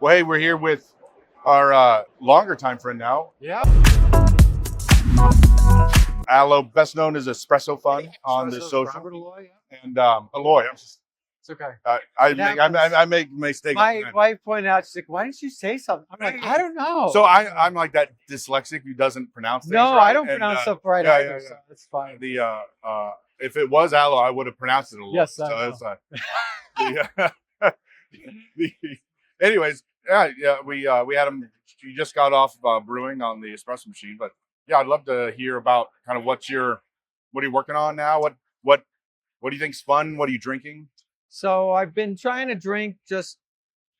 Well, hey, we're here with our longer time friend now, Yeah. Aloe, best known as Espresso Fun on the Espresso, social, Robert Aloe, yeah. and Aloy. It's okay. I It make happens. I make mistakes. My wife pointed out, she's like, why didn't you say something? I'm like, I don't know. So I'm like that dyslexic who doesn't pronounce things No, right. I don't pronounce stuff right yeah, either, yeah, so it's fine. The if it was Aloe, I would have pronounced it a little. Yes, so I it's anyways, we had him. You just got off brewing on the espresso machine, but yeah, I'd love to hear about kind of what are you working on now? What do you think's fun? What are you drinking? So I've been trying to drink just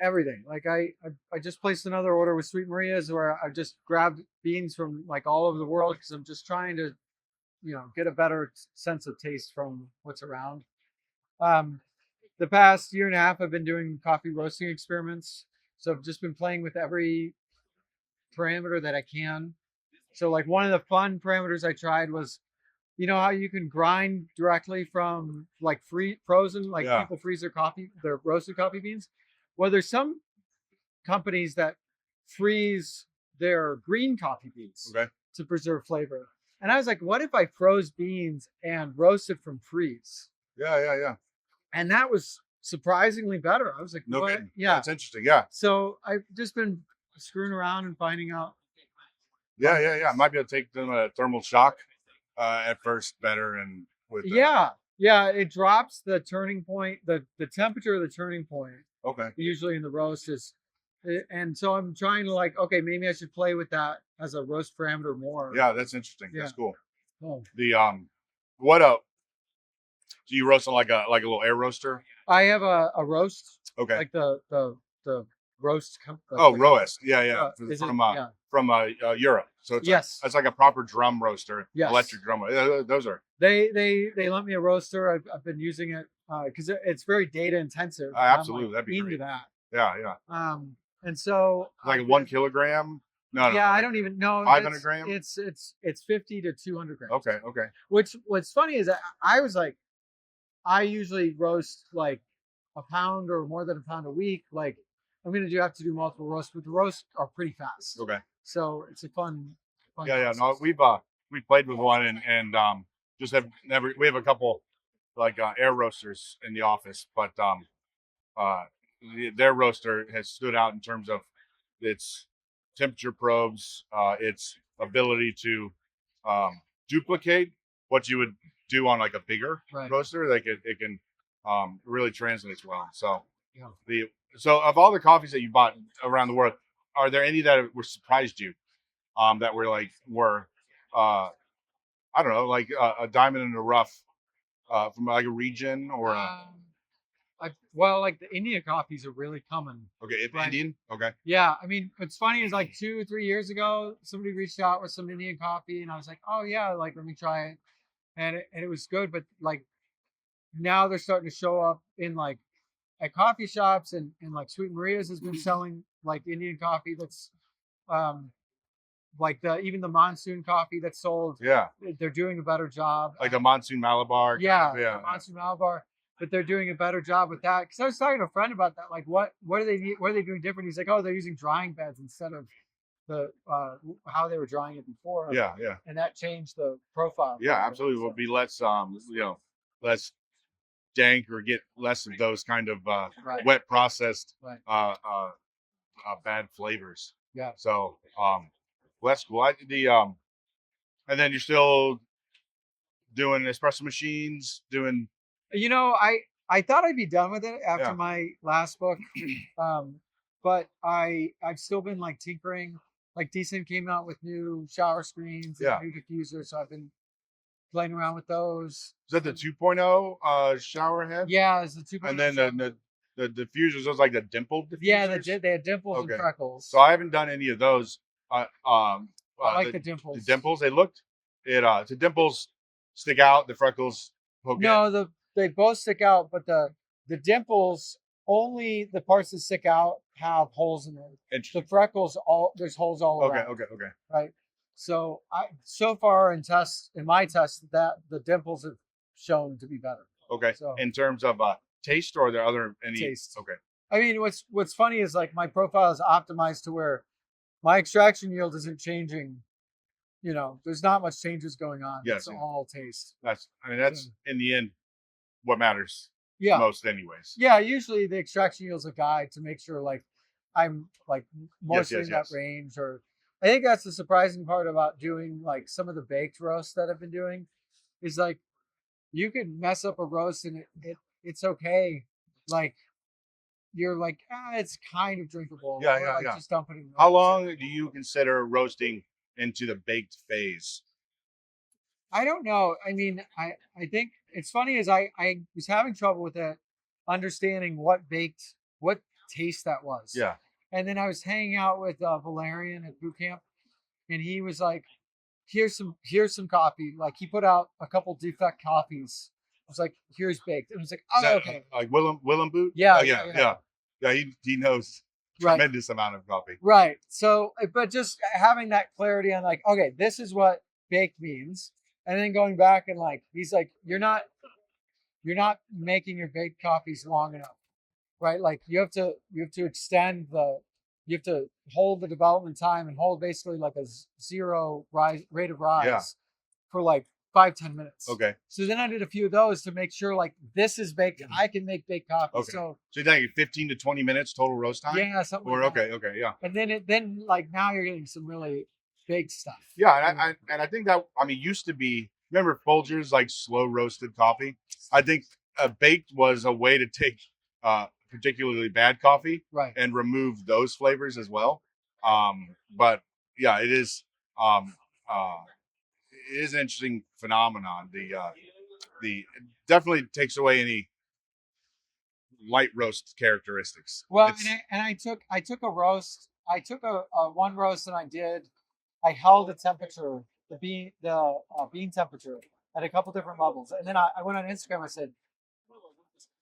everything. Like I just placed another order with Sweet Maria's where I just grabbed beans from like all over the world because I'm just trying to, get a better sense of taste from what's around. The past year and a half, I've been doing coffee roasting experiments. So I've just been playing with every parameter that I can. So like one of the fun parameters I tried was, you know how you can grind directly from like frozen, like Yeah. people freeze their roasted coffee beans. Well, there's some companies that freeze their green coffee beans to preserve flavor. And I was like, what if I froze beans and roasted from freeze? Yeah. And that was surprisingly better. I was like, No what? kidding. Yeah. That's interesting. Yeah. So I've just been screwing around and finding out. Yeah. I might be able to take them a thermal shock at first better and with Yeah, it drops the turning point, the temperature of the turning point. Okay. Usually in the roast is, and so I'm trying to like, okay, maybe I should play with that as a roast parameter more. Yeah, that's interesting. Yeah. That's cool. Oh. The what do you roast on like a little air roaster? I have a roast. Okay. Like the roast. Roast. Yeah. From Europe. So it's like a proper drum roaster. Yes. Electric drum. Those are. They lent me a roaster. I've been using it because it's very data intensive. Absolutely, like, that'd be into great. that. Yeah. And so like 1 kilogram. No. Yeah, I don't even know. 500 grams. It's 50 to 200 grams. Okay. What's funny is I was like, I usually roast like a pound or more than a pound a week. Like I'm gonna have to do multiple roasts, but the roasts are pretty fast. Okay. So it's a fun. Yeah. No, we played with one and just have never. We have a couple like air roasters in the office, but their roaster has stood out in terms of its temperature probes, its ability to duplicate what you would do on like a bigger roaster. Like it can really translates well. So so of all the coffees that you bought around the world, are there any that were surprised you? That were I don't know, like a diamond in the rough from like a region or like the Indian coffees are really coming. Okay, Indian. Okay. Yeah, I mean, what's funny is like 2 or 3 years ago, somebody reached out with some Indian coffee, and I was like, oh yeah, like let me try it, and it was good. But like now they're starting to show up in like at coffee shops, and like Sweet Maria's has been selling like Indian coffee that's like even the monsoon coffee that's sold. Yeah, they're doing a better job. Like the monsoon Malabar. Yeah. Monsoon Malabar. But they're doing a better job with that. Because I was talking to a friend about that. Like, what do they need? What are they doing different? He's like, oh, they're using drying beds instead of the how they were drying it before. Yeah. And that changed the profile. Yeah, absolutely. It would be less less dank or get less of those kind of wet processed bad flavors. Yeah. So well, that's cool. And then you're still doing espresso machines, doing. I thought I'd be done with it after my last book, but I've still been like tinkering. Like Decent came out with new shower screens, and new diffusers, so I've been playing around with those. Is that the 2.0 shower head? Yeah, it's the 2.0. And then the diffusers, those like the dimpled diffusers? Yeah, they had dimples and freckles. So I haven't done any of those. I like the dimples. The dimples, the dimples stick out, the freckles poke in. They both stick out, but the dimples, only the parts that stick out have holes in them. The freckles, there's holes all around. Okay. Right. So so far in my test that the dimples have shown to be better. Okay. So, in terms of taste, or are there any taste? Okay. I mean, what's funny is like my profile is optimized to where my extraction yield isn't changing. You know, there's not much changes going on. Yes, It's all taste. that's in the end what matters Yeah. most, anyways. Yeah, usually the extraction yield's a guide to make sure like I'm like mostly in that range. Or I think that's the surprising part about doing like some of the baked roasts that I've been doing is like you can mess up a roast and it's okay. Like you're like, it's kind of drinkable. Yeah, or yeah, like yeah. just dump it in. How long do you consider roasting into the baked phase? I don't know. I mean, I think it's funny is I was having trouble with that, understanding what taste that was. Yeah. And then I was hanging out with Valerian at boot camp, and he was like, here's some coffee. Like he put out a couple defect coffees. I was like, here's baked. And I was like, oh, okay. Like Willem Boot? Yeah, oh, yeah. He knows tremendous amount of coffee. Right. So, but just having that clarity on like, okay, this is what baked means, and then going back and like, he's like, you're not making your baked coffees long enough, right? Like you have to extend you have to hold the development time and hold basically like a zero rate of rise for like 5-10 minutes. Okay. So then I did a few of those to make sure like this is baked. I can make baked coffee. Okay. So you're thinking 15 to 20 minutes total roast time? Yeah, something or like that. Okay, yeah. And then like now you're getting some really baked stuff. Yeah, and I think that used to be, remember Folgers like slow roasted coffee? I think baked was a way to take particularly bad coffee and remove those flavors as well. But yeah, it is an interesting phenomenon. The it definitely takes away any light roast characteristics. Well, and I took a roast. I took a one roast and I held the temperature, the bean temperature at a couple different levels, and then I went on Instagram. I said,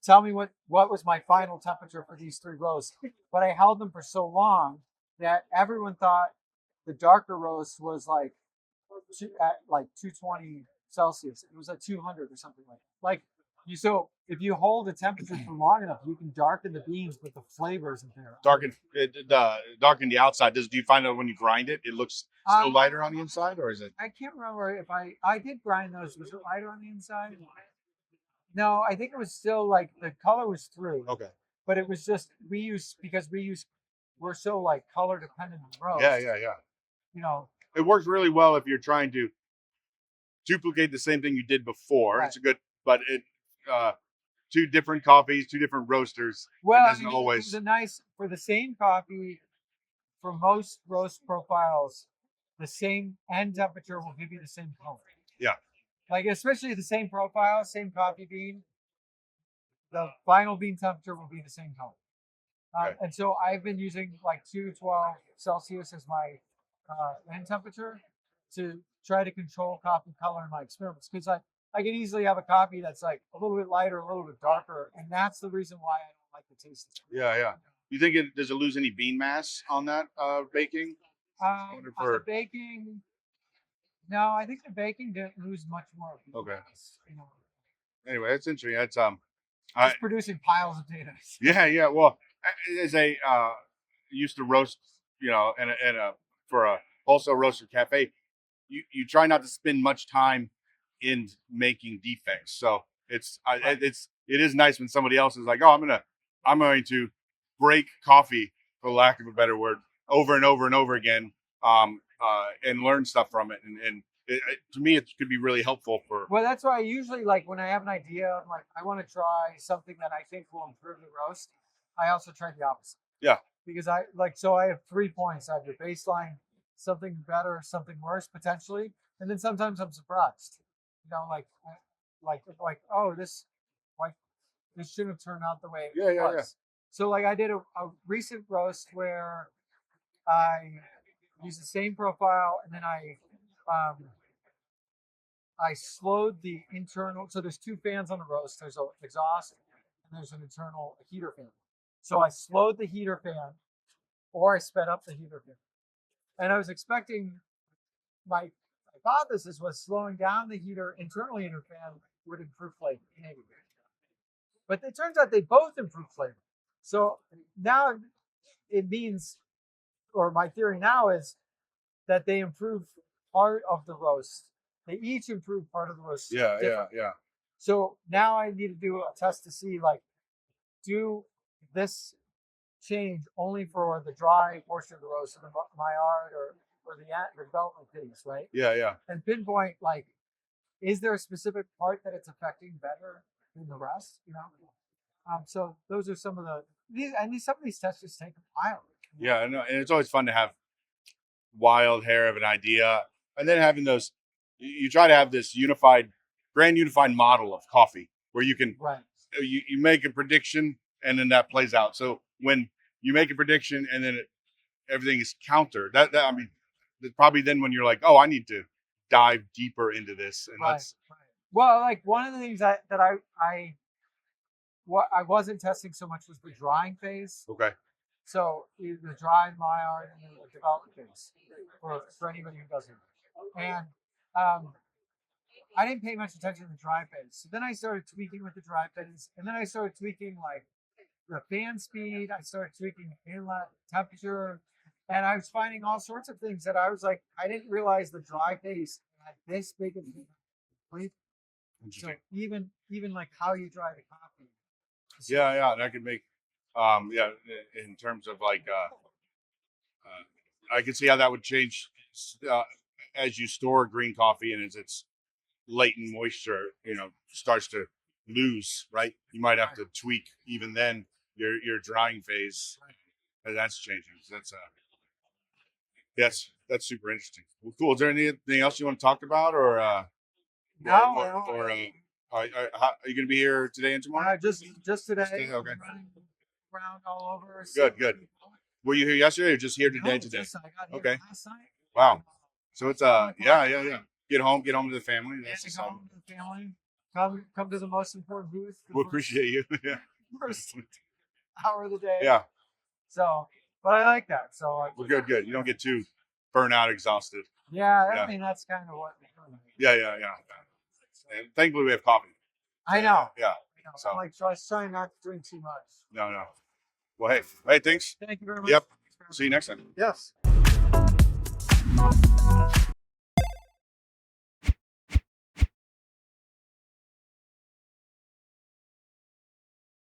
tell me what was my final temperature for these 3 roasts. But I held them for so long that everyone thought the darker roast was like at like 220 Celsius. It was at 200 or something like that. Like so if you hold the temperature for long enough, you can darken the beans, but the flavors in there. Darken the outside. Do you find that when you grind it, it looks still lighter on the inside, or is it? I can't remember if I did grind those. Was it lighter on the inside? No, I think it was still like the color was through. Okay. But it was just we're so like color dependent on roast. Yeah. You know, it works really well if you're trying to duplicate the same thing you did before. Right. It's a good, but it 2 different coffees, 2 different roasters. Well, it was a nice for the same coffee. For most roast profiles, the same end temperature will give you the same color. Yeah. Like especially the same profile, same coffee bean, the final bean temperature will be the same color. Okay. And so I've been using like 212 Celsius as my end temperature to try to control coffee color in my experiments, because I can easily have a coffee that's like a little bit lighter, a little bit darker, and that's the reason why I don't like the taste. Yeah. You think does it lose any bean mass on that baking? On the baking, no, I think the baking didn't lose much more. Okay. Mass, you know. Anyway, it's interesting. It's just producing piles of data. Yeah. Well, as a used to roast, for a wholesale roaster cafe, you try not to spend much time in making defects. So it is nice when somebody else is like, oh, I'm going to break coffee, for lack of a better word, over and over and over again, and learn stuff from it. And to me, it could be really helpful for. Well, that's why I usually like when I have an idea, I'm like, I want to try something that I think will improve the roast. I also try the opposite. Yeah. Because I have 3 points. I have your baseline, something better, something worse potentially, and then sometimes I'm surprised. You know, like oh, this shouldn't have turned out the way it was. Yeah. So like I did a recent roast where I used the same profile, and then I slowed the internal. So there's 2 fans on the roast. There's an exhaust and there's an internal heater fan. So I slowed the heater fan, or I sped up the heater fan. And I was expecting, my hypothesis was slowing down the internal heater fan would improve flavor. But it turns out they both improve flavor. So now it means, or my theory now is that they improve part of the roast. They each improve part of the roast. Yeah. So now I need to do a test to see, like, do this change only for the dry portion of the roast, of the Maillard or the development phase, right? Yeah. And pinpoint, like, is there a specific part that it's affecting better than the rest? So those are some of some of these tests just take a while. Yeah, and it's always fun to have wild hair of an idea, and then having those. You try to have this grand unified model of coffee where you can Right. you make a prediction and then that plays out. So when you make a prediction and then everything is counter, that I mean, probably then when you're like, oh, I need to dive deeper into this, and Right. Well, like one of the things that I wasn't testing so much was the drying phase. Okay. So the dry Maillard and the development phase for anybody who doesn't. And I didn't pay much attention to the dry phase. So then I started tweaking with the dry phase, and then I started tweaking like the fan speed. I started tweaking inlet temperature, and I was finding all sorts of things that I was like, I didn't realize the dry phase had this big of a. So even like how you dry the coffee. Yeah, that could make in terms of like I can see how that would change as you store green coffee and as its latent moisture starts to lose, right? You might have to tweak even then your drying phase, and that's changing. So that's super interesting. Well, cool. Is there anything else you want to talk about, or No. are you going to be here today and tomorrow? Just today. Okay. Running around all over. Good. Were you here yesterday or just here today? No, Today. I got here Okay. last night. Wow. So it's yeah. Get home to the family. That's Go home to the family. Come to the most important booth. We appreciate you. Yeah. First hour of the day. Yeah. So, but I like that. So Well, good. You don't get too burnt out, exhausted. Yeah, Yeah. I mean that's kind of what. Yeah. And thankfully we have coffee. I know. Yeah. I'm like trying not to drink too much. No. Well, hey, thanks. Thank you very much. Yep. See you next time. Yes.